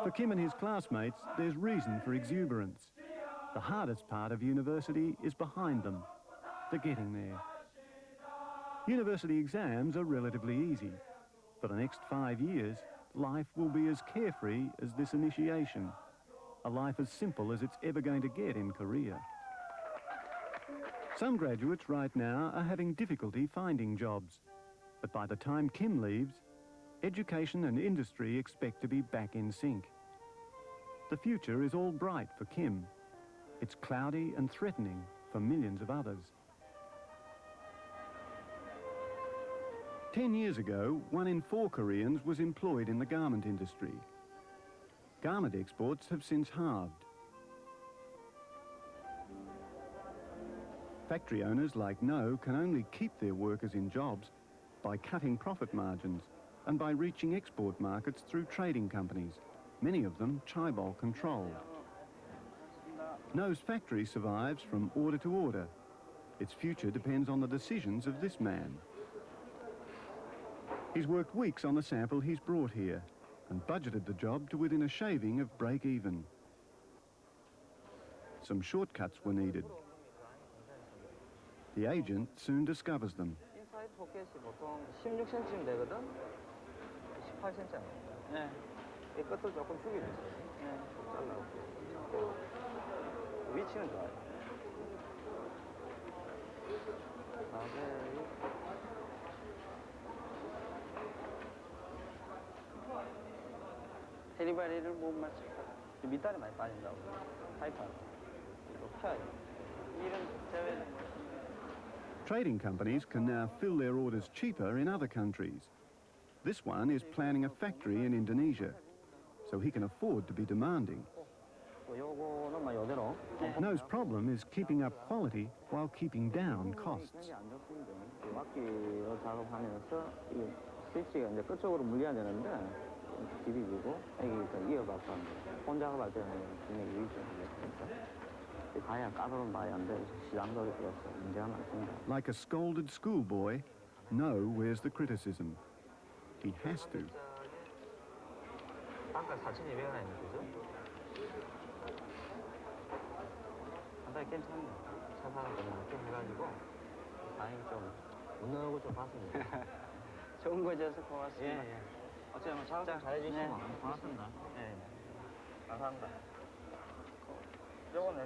For Kim and his classmates, there's reason for exuberance. The hardest part of university is behind them, the getting there. University exams are relatively easy. For the next 5 years, life will be as carefree as this initiation, a life as simple as it's ever going to get in Korea. Some graduates right now are having difficulty finding jobs, but by the time Kim leaves, education and industry expect to be back in sync. The future is all bright for Kim. It's cloudy and threatening for millions of others. 10 years ago, 1 in 4 Koreans was employed in the garment industry. Garment exports have since halved. Factory owners like No can only keep their workers in jobs by cutting profit margins and by reaching export markets through trading companies, many of them chaebol controlled. No's factory survives from order to order. Its future depends on the decisions of this man. He's worked weeks on the sample he's brought here and budgeted the job to within a shaving of break even. Some shortcuts were needed. The agent soon discovers them. 인사이드 포켓이 보통 16cm 되거든? 18cm. 네. 이 끝을 조금 죽여줬어요. 네. 잘라고. 위치는 좋아요. 헤리바리를 못 맞추고 밑단이 많이 빠진다고. 타이프하고. 이거 펴야 돼. 이런 제외는 Trading companies can now fill their orders cheaper in other countries. This one is planning a factory in Indonesia, so he can afford to be demanding. No's problem is keeping up quality while keeping down costs. Like a scolded schoolboy, No wears the criticism. He has to. 좋은 거 줘서 고맙습니다. 어쩌면 작업 잘해주시면 고맙습니다. 감사합니다.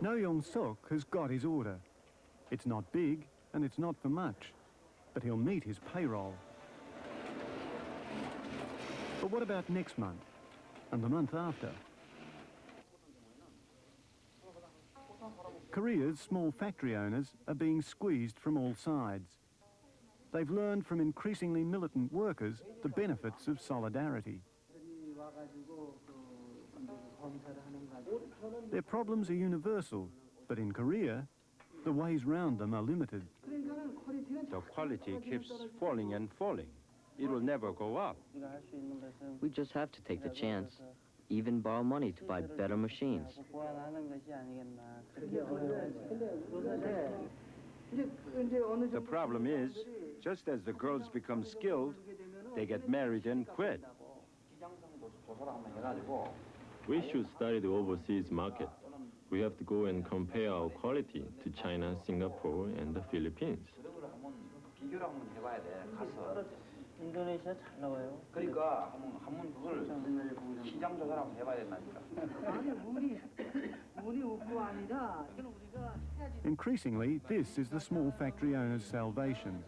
No Young-suk has got his order. It's not big and it's not for much, but he'll meet his payroll. But what about next month and the month after? Korea's small factory owners are being squeezed from all sides. They've learned from increasingly militant workers the benefits of solidarity. Their problems are universal, but in Korea, the ways round them are limited. The quality keeps falling and falling. It will never go up. We just have to take the chance, even borrow money to buy better machines. The problem is, just as the girls become skilled, they get married and quit. We should study the overseas market. We have to go and compare our quality to China, Singapore, and the Philippines. 인도네시아 잘 나와요. 그러니까 한번 그걸 시장 조사를 한번 해봐야 된다니까. 우리 우부가 아니라 우리가 해야지. Increasingly, this is the small factory owner's salvation.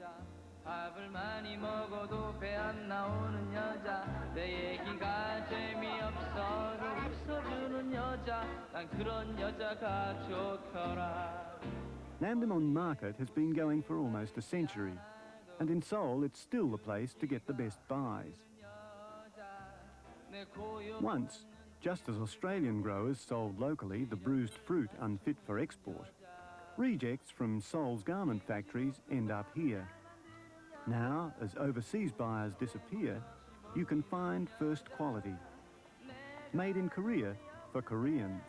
밥을 많이 먹어도 배 안 나오는 여자 내 얘기가 재미없어도 웃어주는 여자 난 그런 여자가 좋더라. Namdamon Market has been going for almost a century, and in Seoul it's still the place to get the best buys. Once, just as Australian growers sold locally the bruised fruit unfit for export, rejects from Seoul's garment factories end up here. Now, as overseas buyers disappear, you can find first quality. Made in Korea for Koreans.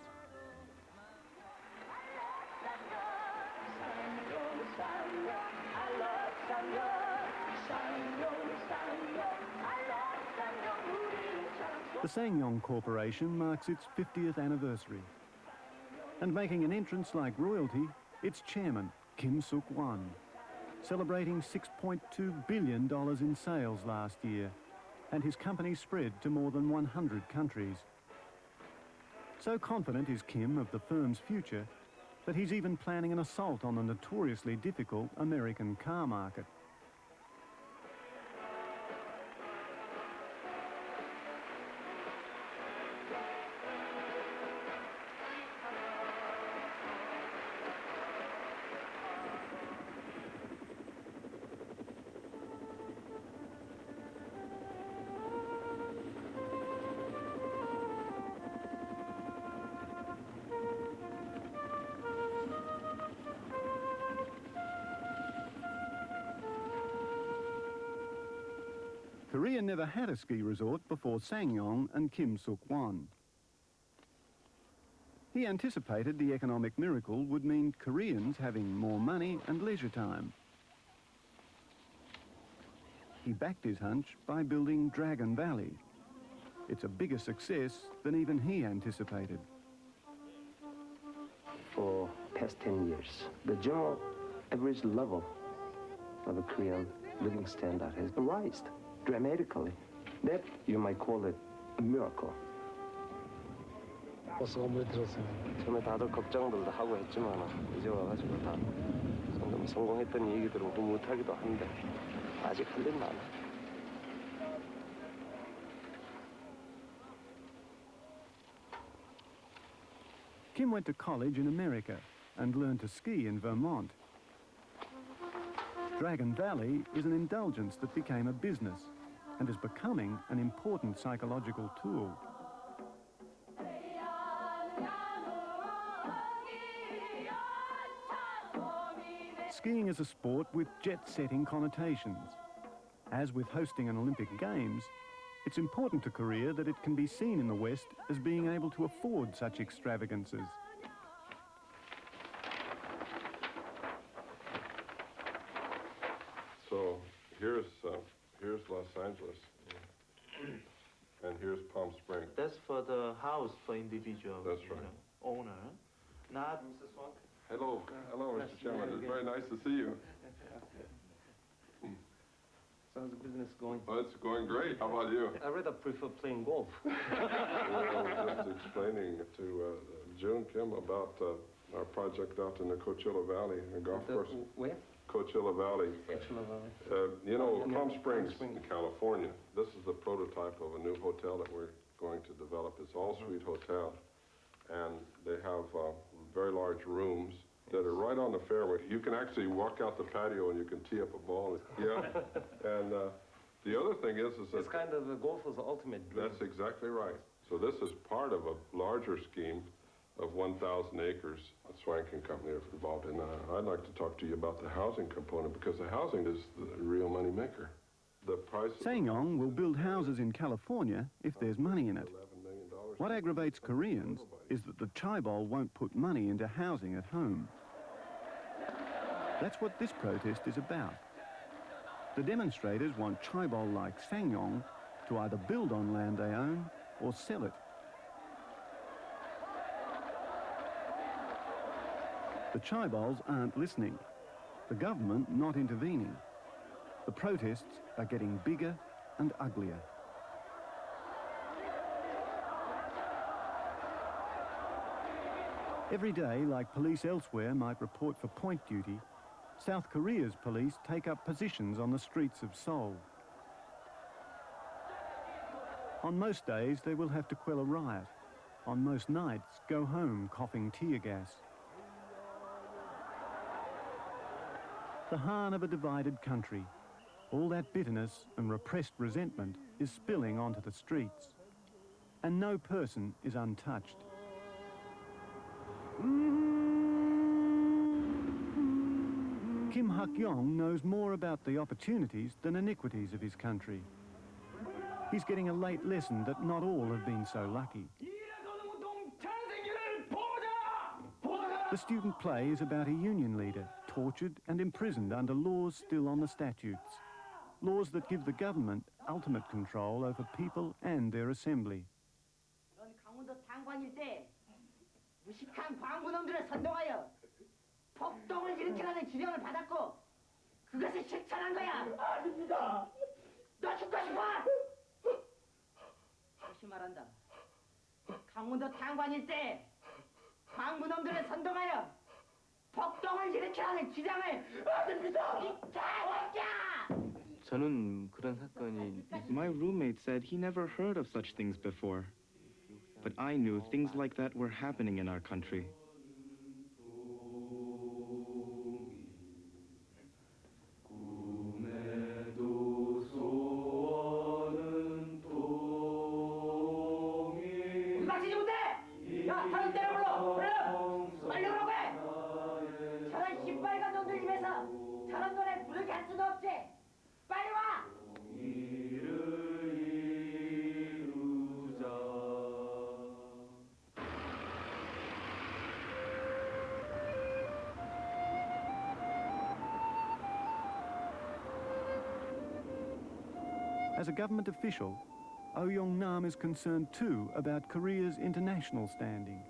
The SsangYong Corporation marks its 50th anniversary. And making an entrance like royalty, its chairman, Kim Suk-won, celebrating $6.2 billion in sales last year, and his company spread to more than 100 countries. So confident is Kim of the firm's future that he's even planning an assault on the notoriously difficult American car market. Korea never had a ski resort before SsangYong and Kim Suk-won. He anticipated the economic miracle would mean Koreans having more money and leisure time. He backed his hunch by building Dragon Valley. It's a bigger success than even he anticipated. For past 10 years, the general average level of a Korean living standard has risen dramatically. That you might call it a miracle. 처음에 다들 걱정들도 하고 했지만 이제 와가지고 다 성공했던 얘기들은 못하기도 한데 아직 할 일 많아. Kim went to college in America and learned to ski in Vermont. Dragon Valley is an indulgence that became a business and is becoming an important psychological tool. Skiing is a sport with jet-setting connotations. As with hosting an Olympic Games, it's important to Korea that it can be seen in the West as being able to afford such extravagances. So here's Los Angeles, and here's Palm Springs. That's for the house for individual. That's right. Owner, not Mr. Swank. Hello, Mr. Chairman. It's very nice to see you. How's the business going? Well, it's going great. How about you? I rather prefer playing golf. Just explaining to June Kim about our project out in the Coachella Valley, a golf course. Where? Coachella Valley. Coachella Valley. You know, Palm Springs in California. This is the prototype of a new hotel that we're going to develop. It's all-suite hotel, and they have very large rooms that are right on the fairway. You can actually walk out the patio and you can tee up a ball. Yeah. And the other thing is that it's kind of a golfer's ultimate dream. That's exactly right. So this is part of a larger scheme of 1,000 acres that Swank and Company are involved in. I'd like to talk to you about the housing component, because the housing is the real money maker. The price. SsangYong will build houses in California if there's money in it. What aggravates Koreans is that the chaebol won't put money into housing at home. That's what this protest is about. The demonstrators want chaebol like SsangYong to either build on land they own or sell it. The chaebols aren't listening, the government not intervening. The protests are getting bigger and uglier. Every day, like police elsewhere might report for point duty, South Korea's police take up positions on the streets of Seoul. On most days, they will have to quell a riot. On most nights, go home coughing tear gas. The heart of a divided country. All that bitterness and repressed resentment is spilling onto the streets. And no person is untouched. Kim Hak-yong knows more about the opportunities than iniquities of his country. He's getting a late lesson that not all have been so lucky. The student play is about a union leader tortured and imprisoned under laws still on the statutes. Laws that give the government ultimate control over people and their assembly. 강원도 당관일 때 무식한 광부놈들을 선동하여 폭동을 일으키라는 지령을 받았고 그것을 실천한 거야. 아닙니다. 너 죽고 싶어? 다시 말한다. 강원도 당관일 때 광부놈들을 선동하여 폭동을 일으키라는 지령을 아닙니다. 이 개새끼야! 저는 그런 사건이 My roommate said he never heard of such things before. But I knew things like that were happening in our country. 막히지 못해! 야, 다른 때려 불러! 그래! 빨리 오라고 해! 저런 시뻘건 놈들 입에서 저런 노래 부르게 할 수도 없지! 빨리 와! As a government official, Oh Yong-nam is concerned too about Korea's international standing.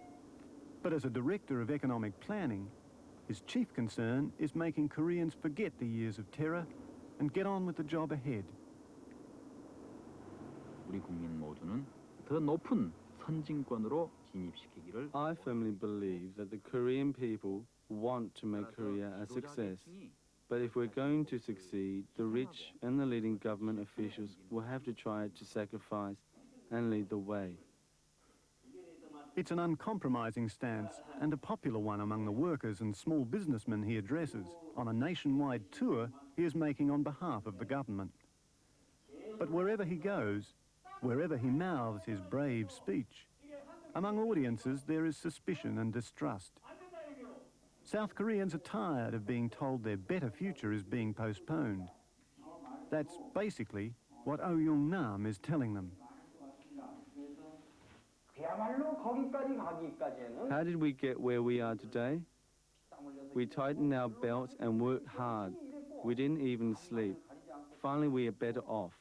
But as a director of economic planning, his chief concern is making Koreans forget the years of terror and get on with the job ahead. 우리 국민 모두는 더 높은 선진권으로 진입시키기를. I firmly believe that the Korean people want to make Korea a success. But if we're going to succeed, the rich and the leading government officials will have to try to sacrifice and lead the way. It's an uncompromising stance and a popular one among the workers and small businessmen he addresses on a nationwide tour he is making on behalf of the government. But wherever he goes, wherever he mouths his brave speech, among audiences there is suspicion and distrust. South Koreans are tired of being told their better future is being postponed. That's basically what Oh Yong-nam is telling them. How did we get where we are today? We tightened our belts and worked hard. We didn't even sleep. Finally, we are better off.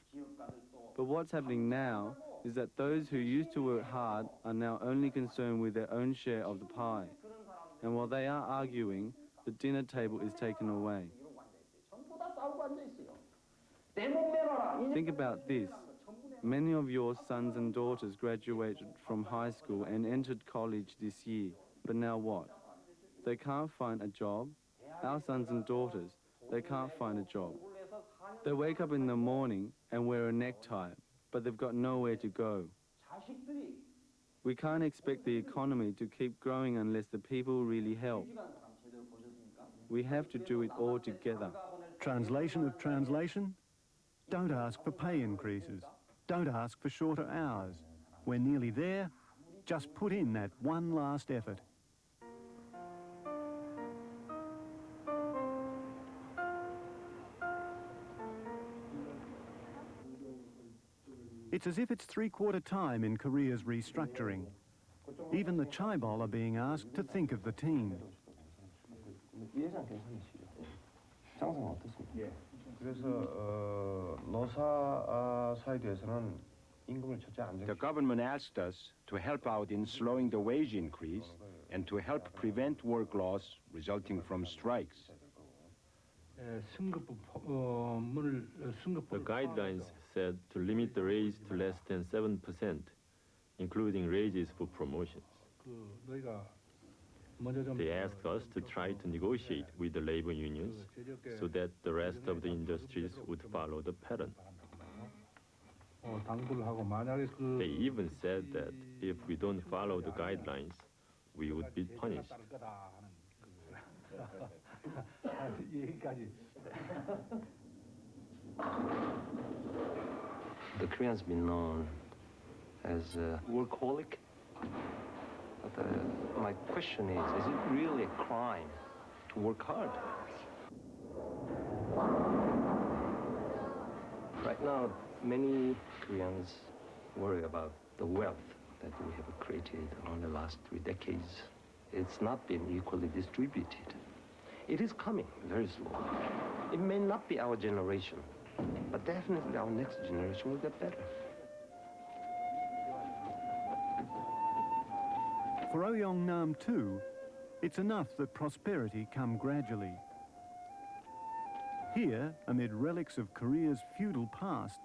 But what's happening now is that those who used to work hard are now only concerned with their own share of the pie. And while they are arguing, the dinner table is taken away. Think about this. Many of your sons and daughters graduated from high school and entered college this year. But now what? They can't find a job. Our sons and daughters, they can't find a job. They wake up in the morning and wear a necktie, but they've got nowhere to go. We can't expect the economy to keep growing unless the people really help. We have to do it all together. Translation of translation? Don't ask for pay increases. Don't ask for shorter hours. We're nearly there. Just put in that one last effort. It's as if it's three-quarter time in Korea's restructuring. Even the chaebol are being asked to think of the team. The government asked us to help out in slowing the wage increase and to help prevent work loss resulting from strikes. The guidelines said to limit the raise to less than 7%, including raises for promotions. They asked us to try to negotiate with the labor unions so that the rest of the industries would follow the pattern. They even said that if we don't follow the guidelines, we would be punished. The Koreans been known as a workaholic. But my question is it really a crime to work hard? Right now, many Koreans worry about the wealth that we have created on the last 3 decades. It's not been equally distributed. It is coming very slowly. It may not be our generation, but definitely our next generation will get better. For Oyeong Nam too, it's enough that prosperity come gradually. Here, amid relics of Korea's feudal past,